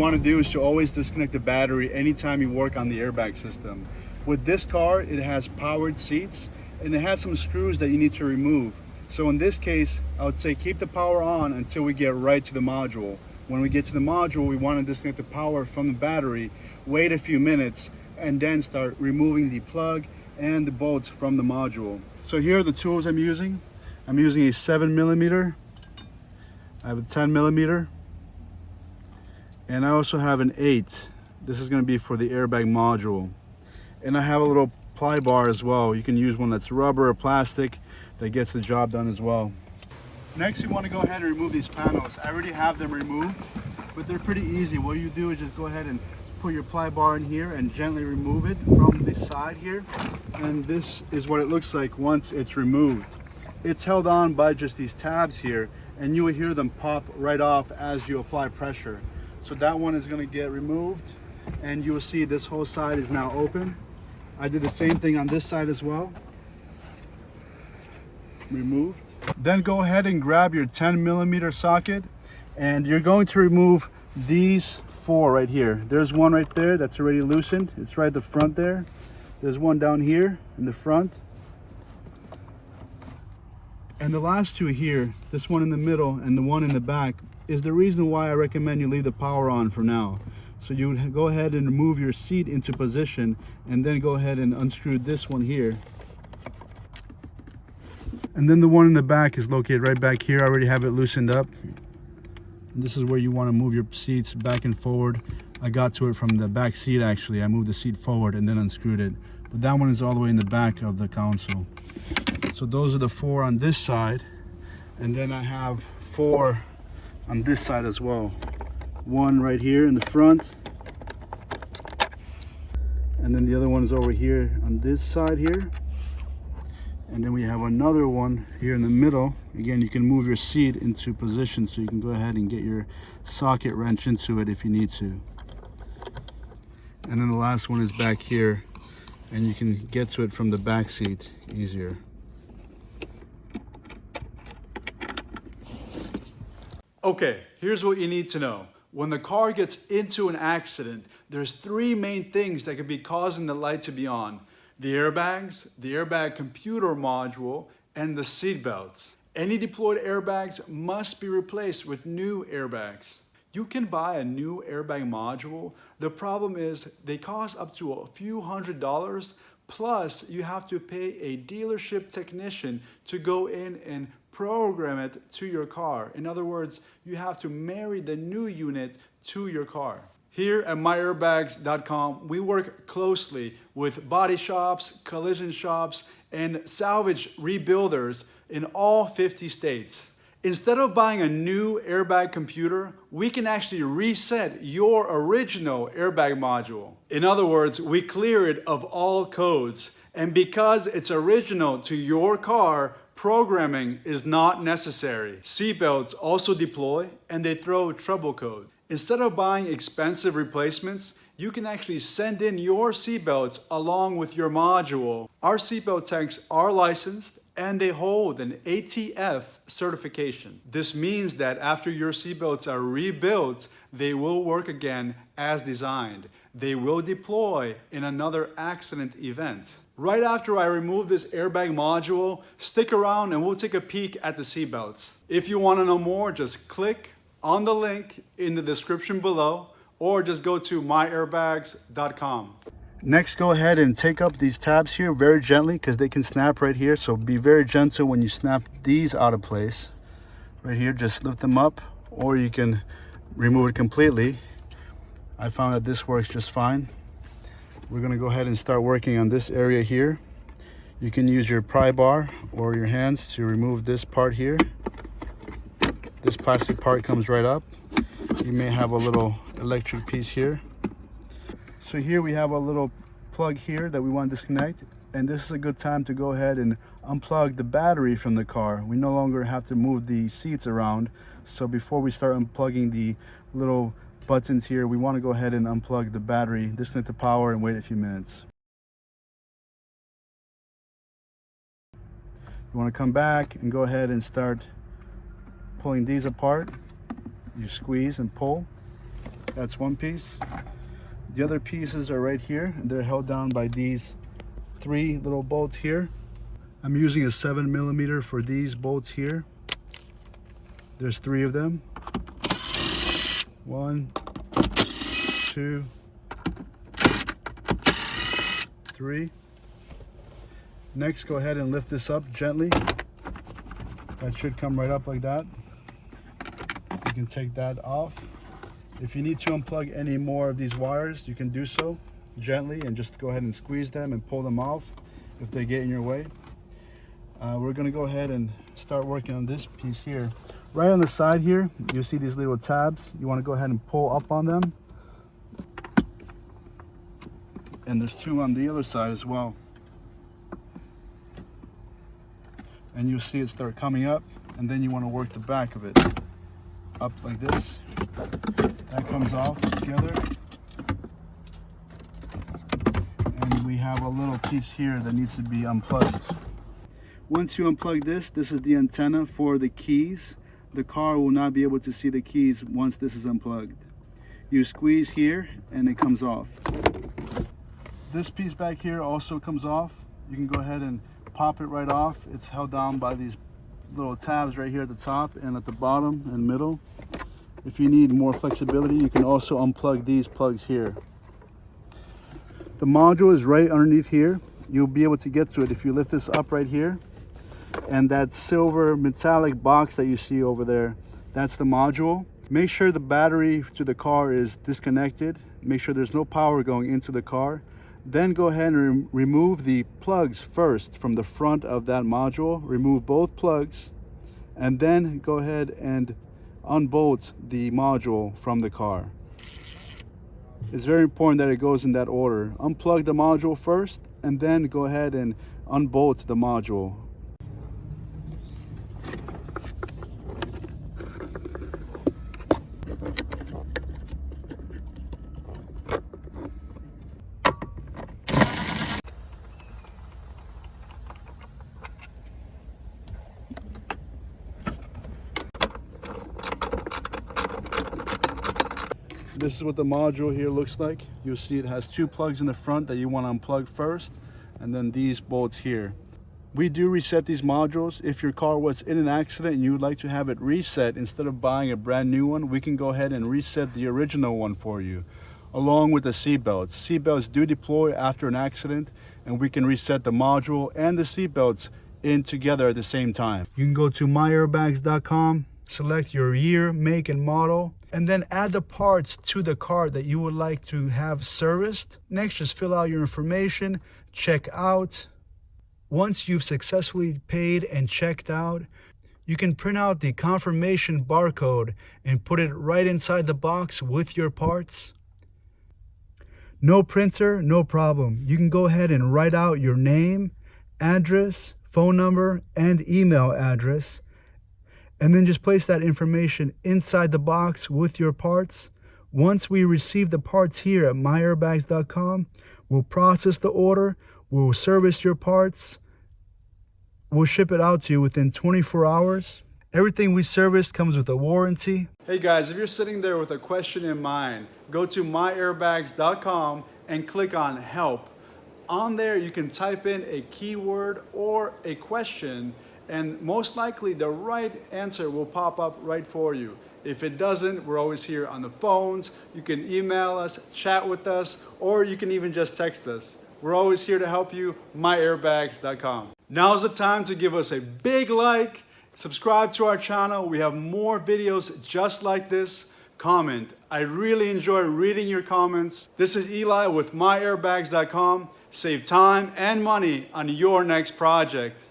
want to do is to always disconnect the battery anytime you work on the airbag system. With this car, it has powered seats and it has some screws that you need to remove. So in this case, I would say keep the power on until we get right to the module. When we get to the module, we want to disconnect the power from the battery, wait a few minutes, and then start removing the plug and the bolts from the module. So here are the tools I'm using. I'm using a 7mm. I have a 10mm. And I also have an 8. This is going to be for the airbag module. And I have a little ply bar as well. You can use one that's rubber or plastic that gets the job done as well. Next, you want to go ahead and remove these panels. I already have them removed, but they're pretty easy. What you do is just go ahead and put your ply bar in here and gently remove it from the side here. And this is what it looks like once it's removed. It's held on by just these tabs here, and you will hear them pop right off as you apply pressure. So that one is going to get removed, and you will see this whole side is now open. I did the same thing on this side as well. Removed. Then go ahead and grab your 10mm socket, and you're going to remove these 4 right here. There's one right there that's already loosened. It's right at the front there. There's one down here in the front. And the last 2 here, this one in the middle and the one in the back, is the reason why I recommend you leave the power on for now. So you would go ahead and remove your seat into position, and then go ahead and unscrew this one here. And then the one in the back is located right back here. I already have it loosened up. And this is where you want to move your seats back and forward. I got to it from the back seat actually. I moved the seat forward and then unscrewed it. But that one is all the way in the back of the console. So those are the 4 on this side. And then I have 4 on this side as well. 1 right here in the front. And then the other one is over here on this side here. And then we have another one here in the middle. Again, you can move your seat into position so you can go ahead and get your socket wrench into it if you need to. And then the last one is back here, and you can get to it from the back seat easier. Okay, here's what you need to know. When the car gets into an accident, there's 3 main things that could be causing the light to be on. The airbags, the airbag computer module, and the seat belts. Any deployed airbags must be replaced with new airbags. You can buy a new airbag module. The problem is they cost up to a few $100s, plus you have to pay a dealership technician to go in and program it to your car. In other words, you have to marry the new unit to your car. Here at MyAirbags.com, we work closely with body shops, collision shops, and salvage rebuilders in all 50 states. Instead of buying a new airbag computer, we can actually reset your original airbag module. In other words, we clear it of all codes. And because it's original to your car, programming is not necessary. Seatbelts also deploy, and they throw trouble code. Instead of buying expensive replacements, you can actually send in your seatbelts along with your module. Our seatbelt techs are licensed and they hold an ATF certification. This means that after your seatbelts are rebuilt, they will work again as designed. They will deploy in another accident event. Right after I remove this airbag module, stick around and we'll take a peek at the seatbelts. If you want to know more, just click on the link in the description below, or just go to MyAirbags.com. Next, go ahead and take up these tabs here very gently because they can snap right here. So be very gentle when you snap these out of place. Right here, just lift them up, or you can remove it completely. I found that this works just fine. We're gonna go ahead and start working on this area here. You can use your pry bar or your hands to remove this part here. This plastic part comes right up. You may have a little electric piece here. So here we have a little plug here that we want to disconnect, and this is a good time to go ahead and unplug the battery from the car. We no longer have to move the seats around. So before we start unplugging the little buttons here, we want to go ahead and unplug the battery, disconnect the power, and wait a few minutes. You want to come back and go ahead and start pulling these apart. You squeeze and pull. That's one piece. The other pieces are right here, and they're held down by these 3 little bolts here. I'm using a 7mm for these bolts here. There's 3 of them. 1, 2, 3. Next, go ahead and lift this up gently. That should come right up like that. You can take that off. If you need to unplug any more of these wires, you can do so gently and just go ahead and squeeze them and pull them off if they get in your way. We're going to go ahead and start working on this piece here. Right on the side here, you see these little tabs. You want to go ahead and pull up on them. And there's 2 on the other side as well. And you'll see it start coming up, and then you want to work the back of it up like this. That comes off together. And we have a little piece here that needs to be unplugged. Once you unplug this, this is the antenna for the keys. The car will not be able to see the keys once this is unplugged. You squeeze here and it comes off. This piece back here also comes off. You can go ahead and pop it right off. It's held down by these little tabs right here at the top and at the bottom and middle. If you need more flexibility, you can also unplug these plugs here. The module is right underneath here. You'll be able to get to it if you lift this up right here. And that silver metallic box that you see over there, that's the module. Make sure the battery to the car is disconnected. Make sure there's no power going into the car. Then go ahead and remove the plugs first from the front of that module. Remove both plugs and then go ahead and unbolt the module from the car. It's very important that it goes in that order. Unplug the module first and then go ahead and unbolt the module. This is what the module here looks like. You'll see it has 2 plugs in the front that you want to unplug first, and then these bolts here. We do reset these modules. If your car was in an accident and you would like to have it reset instead of buying a brand new one, we can go ahead and reset the original one for you, along with the seat belts. Seat belts do deploy after an accident, and we can reset the module and the seat belts in together at the same time. You can go to MyAirbags.com, select your year, make, and model, and then add the parts to the car that you would like to have serviced. Next, just fill out your information, check out. Once you've successfully paid and checked out, you can print out the confirmation barcode and put it right inside the box with your parts. No printer, no problem. You can go ahead and write out your name, address, phone number, and email address, and then just place that information inside the box with your parts. Once we receive the parts here at MyAirbags.com, we'll process the order, we'll service your parts, we'll ship it out to you within 24 hours. Everything we service comes with a warranty. Hey guys, if you're sitting there with a question in mind, go to MyAirbags.com and click on Help. On there, you can type in a keyword or a question, and most likely the right answer will pop up right for you. If it doesn't, we're always here on the phones. You can email us, chat with us, or you can even just text us. We're always here to help you, MyAirbags.com. Now's the time to give us a big like, subscribe to our channel. We have more videos just like this. Comment. I really enjoy reading your comments. This is Eli with MyAirbags.com. Save time and money on your next project.